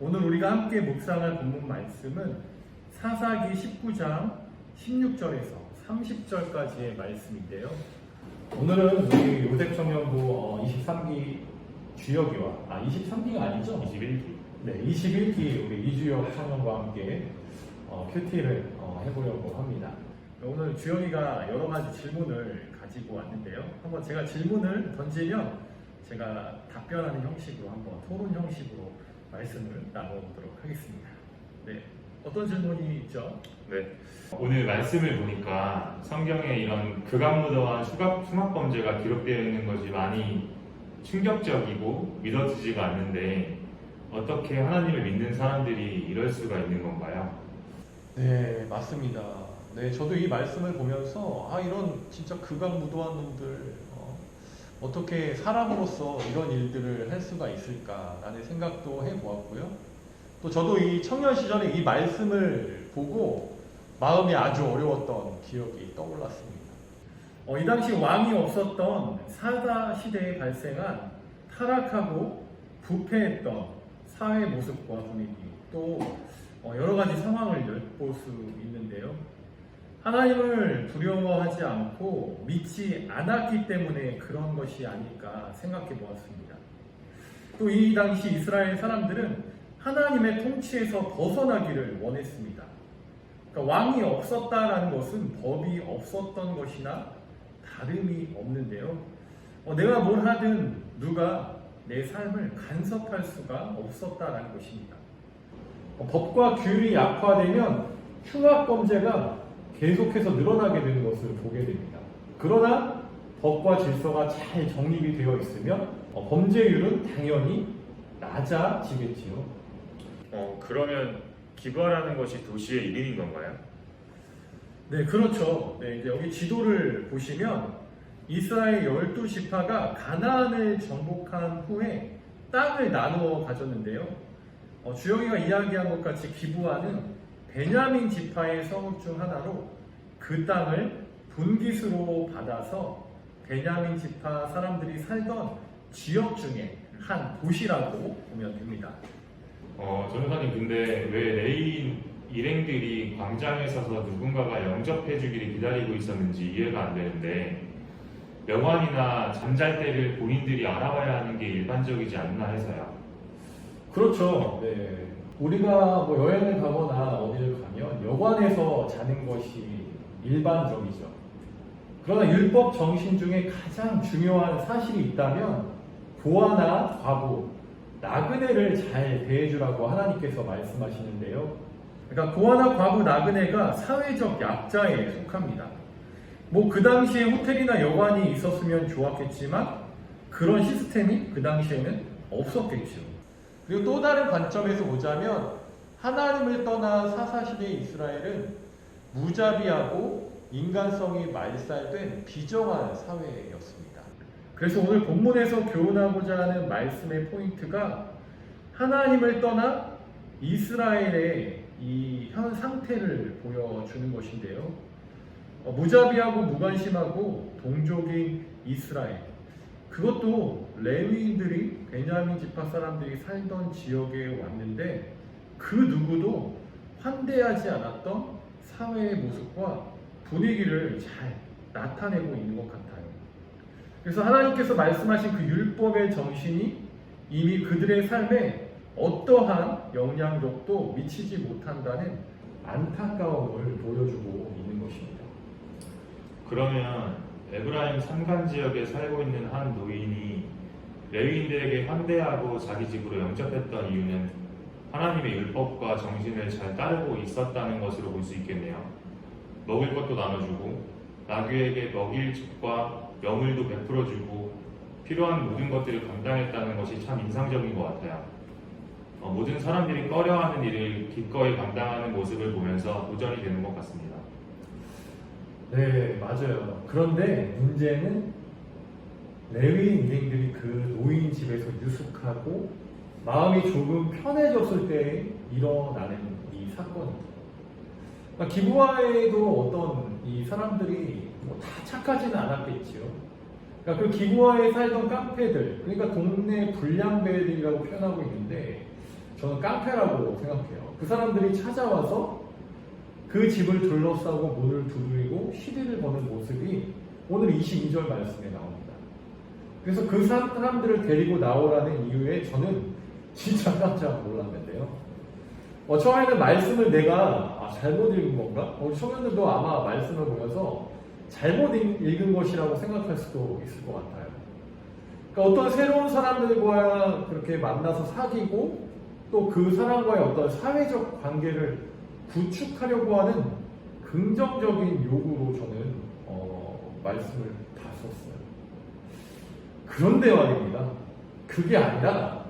오늘 우리가 함께 묵상할 본문 말씀은 사사기 19장 16절에서 30절까지의 말씀인데요. 오늘은 우리 요셉 청년부 23기 주역이와 23기가 아니죠? 21기. 네, 21기 우리 이주역 청년과 함께 큐티를 해보려고 합니다. 오늘 주영이가 여러 가지 질문을 가지고 왔는데요. 한번 제가 질문을 던지면 제가 답변하는 형식으로 한번 토론 형식으로 말씀을 나눠보도록 하겠습니다. 네, 어떤 질문이 있죠? 네. 오늘 말씀을 보니까 성경에 이런 극악무도한 흉악범죄가 기록되어 있는 것이 많이 충격적이고 믿어지지가 않는데 어떻게 하나님을 믿는 사람들이 이럴 수가 있는 건가요? 네, 맞습니다. 네, 저도 이 말씀을 보면서 이런 진짜 극악무도한 놈들 어떻게 사람으로서 이런 일들을 할 수가 있을까라는 생각도 해보았고요. 또 저도 이 청년 시절에 이 말씀을 보고 마음이 아주 어려웠던 기억이 떠올랐습니다. 이 당시 왕이 없었던 사다 시대에 발생한 타락하고 부패했던 사회 모습과 분위기, 또 여러 가지 상황을 엿볼 수 있는데요. 하나님을 두려워하지 않고 믿지 않았기 때문에 그런 것이 아닐까 생각해 보았습니다. 또 이 당시 이스라엘 사람들은 하나님의 통치에서 벗어나기를 원했습니다. 그러니까 왕이 없었다라는 것은 법이 없었던 것이나 다름이 없는데요. 내가 뭘 하든 누가 내 삶을 간섭할 수가 없었다라는 것입니다. 법과 규율이 약화되면 흉악범죄가 계속해서 늘어나게 되는 것을 보게 됩니다. 그러나 법과 질서가 잘 정립이 되어 있으면 범죄율은 당연히 낮아지겠지요. 그러면 기부하라는 것이 도시의 일인인 건가요? 네, 그렇죠. 네, 이제 여기 지도를 보시면 이스라엘 12지파가 가나안을 정복한 후에 땅을 나누어 가졌는데요. 주영이가 이야기한 것 같이 기부하는 베냐민 지파의 성읍 중 하나로 그 땅을 분깃으로 받아서 베냐민 지파 사람들이 살던 지역 중에 한 도시라고 보면 됩니다. 전우사님, 근데 왜 레위인 일행들이 광장에 서서 누군가가 영접해주기를 기다리고 있었는지 이해가 안 되는데 명환이나 잠잘 때를 본인들이 알아봐야 하는 게 일반적이지 않나 해서요. 그렇죠. 네. 우리가 여행을 가거나 어디를 가면 여관에서 자는 것이 일반적이죠. 그러나 율법 정신 중에 가장 중요한 사실이 있다면 고아나 과부, 나그네를 잘 대해주라고 하나님께서 말씀하시는데요. 그러니까 고아나 과부, 나그네가 사회적 약자에 속합니다. 그 당시에 호텔이나 여관이 있었으면 좋았겠지만 그런 시스템이 그 당시에는 없었겠죠. 그리고 또 다른 관점에서 보자면 하나님을 떠난 사사시대의 이스라엘은 무자비하고 인간성이 말살된 비정한 사회였습니다. 그래서 오늘 본문에서 교훈하고자 하는 말씀의 포인트가 하나님을 떠나 이스라엘의 이 현 상태를 보여주는 것인데요. 무자비하고 무관심하고 동족인 이스라엘, 그것도 레위인들이 베냐민 지파 사람들이 살던 지역에 왔는데 그 누구도 환대하지 않았던 사회의 모습과 분위기를 잘 나타내고 있는 것 같아요. 그래서 하나님께서 말씀하신 그 율법의 정신이 이미 그들의 삶에 어떠한 영향력도 미치지 못한다는 안타까움을 보여주고 있는 것입니다. 그러면 에브라임 산간 지역에 살고 있는 한 노인이 레위인들에게 환대하고 자기 집으로 영접했던 이유는 하나님의 율법과 정신을 잘 따르고 있었다는 것으로 볼 수 있겠네요. 먹을 것도 나눠주고 나귀에게 먹일 집과 명을도 베풀어주고 필요한 모든 것들을 감당했다는 것이 참 인상적인 것 같아요. 모든 사람들이 꺼려하는 일을 기꺼이 감당하는 모습을 보면서 도전이 되는 것 같습니다. 네, 맞아요. 그런데 문제는 레위인 일행들이 그 노인 집에서 유숙하고 마음이 조금 편해졌을 때 일어나는 이 사건입니다. 그러니까 기부하에도 어떤 이 사람들이 다 착하지는 않았겠지요. 그러니까 그 기부하에 살던 깡패들, 그러니까 동네 불량배들이라고 표현하고 있는데 저는 깡패라고 생각해요. 그 사람들이 찾아와서 그 집을 둘러싸고 문을 두드리고 시비를 거는 모습이 오늘 22절 말씀에 나옵니다. 그래서 그 사람들을 데리고 나오라는 이유에 저는 진짜 깜짝 놀랐는데요. 처음에는 말씀을 내가 잘못 읽은 건가? 우리 청년들도 아마 말씀을 보면서 잘못 읽은 것이라고 생각할 수도 있을 것 같아요. 그러니까 어떤 새로운 사람들과 그렇게 만나서 사귀고 또 그 사람과의 어떤 사회적 관계를 구축하려고 하는 긍정적인 요구로 저는 말씀을 다 썼어요. 그런데 말입니다. 그게 아니라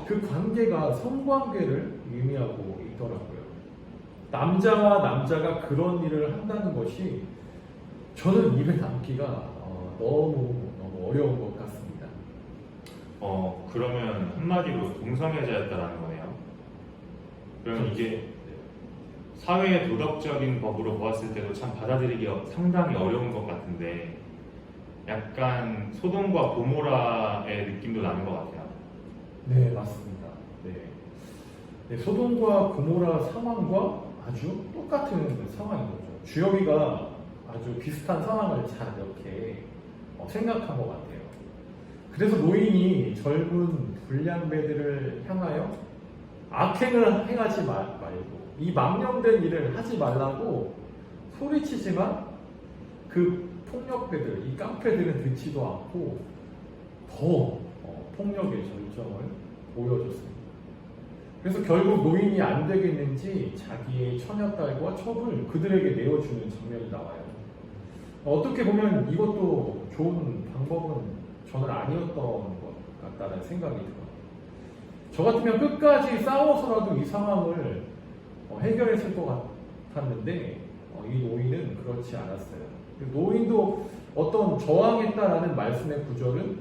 그 관계가 성관계를 의미하고 있더라고요. 남자와 남자가 그런 일을 한다는 것이 저는 입에 담기가 너무 어려운 것 같습니다. 그러면 한마디로 동성애자였다라는 거네요. 그럼 이게 사회의 도덕적인 법으로 보았을 때도 참 받아들이기 상당히 어려운 것 같은데 약간 소돔과 고모라의 느낌도 나는 것 같아요. 네, 맞습니다. 네, 소돔과 고모라 상황과 아주 똑같은 상황인 거죠. 주혁이가 아주 비슷한 상황을 잘 이렇게 생각한 것 같아요. 그래서 노인이 젊은 불량배들을 향하여 악행을 행하지 말고 이 망령된 일을 하지 말라고 소리치지만 그 폭력배들, 이 깡패들은 듣지도 않고 더 폭력의 절정을 보여줬습니다. 그래서 결국 노인이 안 되겠는지 자기의 처녀딸과 첩을 그들에게 내어주는 장면이 나와요. 어떻게 보면 이것도 좋은 방법은 저는 아니었던 것 같다는 생각이 들어요. 저 같으면 끝까지 싸워서라도 이 상황을 해결했을 것 같았는데 이 노인은 그렇지 않았어요. 노인도 어떤 저항했다라는 말씀의 구절은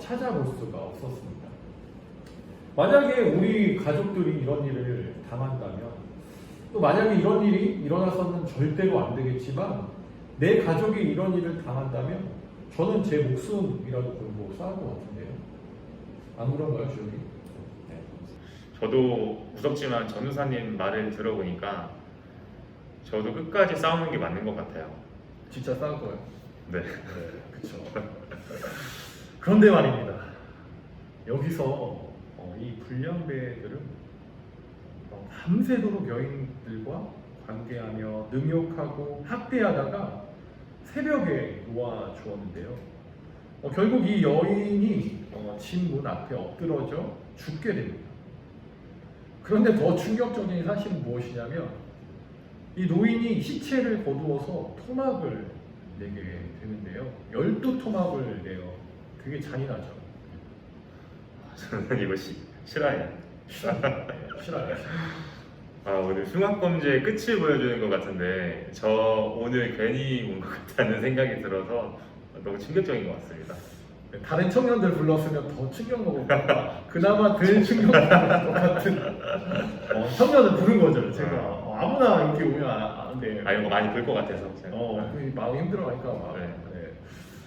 찾아볼 수가 없었습니다. 만약에 우리 가족들이 이런 일을 당한다면 또 만약에 이런 일이 일어나서는 절대로 안 되겠지만 내 가족이 이런 일을 당한다면 저는 제 목숨이라도 걸고 싸울 것 같은데요. 안 그런가요, 주혁이? 네. 저도 무섭지만 전우사님 말을 들어보니까 저도 끝까지 싸우는 게 맞는 것 같아요. 진짜 싸울 거예요. 네. 그렇죠. 그런데 말입니다. 여기서 이 불량배들은 밤새도록 여인들과 관계하며 능욕하고 학대하다가 새벽에 놓아주었는데요. 결국 이 여인이 집 문 앞에 엎드러져 죽게 됩니다. 그런데 더 충격적인 사실은 무엇이냐면 이 노인이 시체를 거두어서 토막을 내게 되는데요. 12토막을 내요. 되게 잔인하죠. 저는 이거 싫어해요. 싫어요. 오늘 흉악범죄의 끝을 보여주는 것 같은데 저 오늘 괜히 온 것 같다는 생각이 들어서 너무 충격적인 것 같습니다. 다른 청년들 불렀으면 더 충격 먹을 것 같다. 그나마 덜 충격 먹을 것 같은 청년을 부른 거죠. 제가 아무나 이렇게 오면 안 돼. 이거 많이 볼 것 같아서 제가. 마음이 힘들어하니까 막. 네.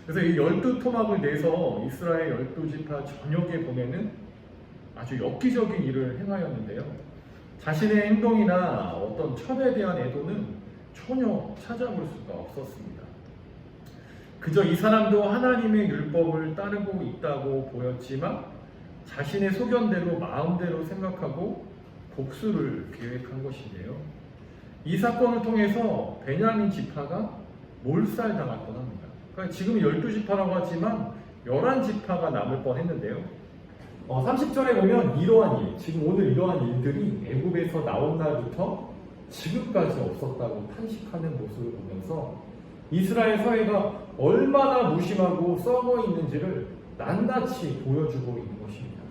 그래서 이 12토막을 내서 이스라엘 12지파 전역에 보내는 아주 엽기적인 일을 행하였는데요. 자신의 행동이나 어떤 첩에 대한 애도는 전혀 찾아볼 수가 없었습니다. 그저 이 사람도 하나님의 율법을 따르고 있다고 보였지만 자신의 소견대로 마음대로 생각하고 복수를 계획한 것인데요. 이 사건을 통해서 베냐민 지파가 몰살당할 뻔합니다. 그러니까 지금 12지파라고 하지만 11지파가 남을 뻔했는데요. 30절에 보면 이러한 일, 지금 오늘 이러한 일들이 애굽에서 나온 날부터 지금까지 없었다고 탄식하는 모습을 보면서 이스라엘 사회가 얼마나 무심하고 썩어 있는지를 낱낱이 보여주고 있는 것입니다.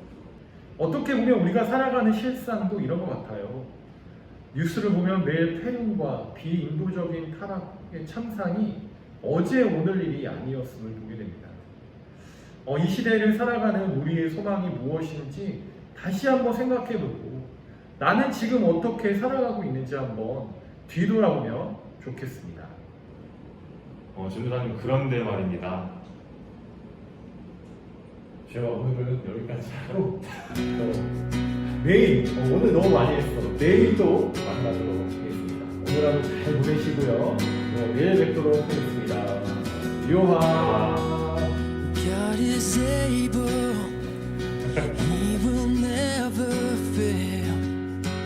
어떻게 보면 우리가 살아가는 실상도 이런 것 같아요. 뉴스를 보면 매일 폐륜과 비인도적인 타락의 참상이 어제 오늘 일이 아니었음을 보게 됩니다. 이 시대를 살아가는 우리의 소망이 무엇인지 다시 한번 생각해보고 나는 지금 어떻게 살아가고 있는지 한번 뒤돌아보면 좋겠습니다. 전도사님 그런데 말입니다. 제가 오늘은 여기까지 하고 내일 오늘 너무 많이 했어. 내일 또 만나도록 하겠습니다. 오늘 하루 잘 보내시고요. 내일 뵙도록 하겠습니다. 유하. God is able, He will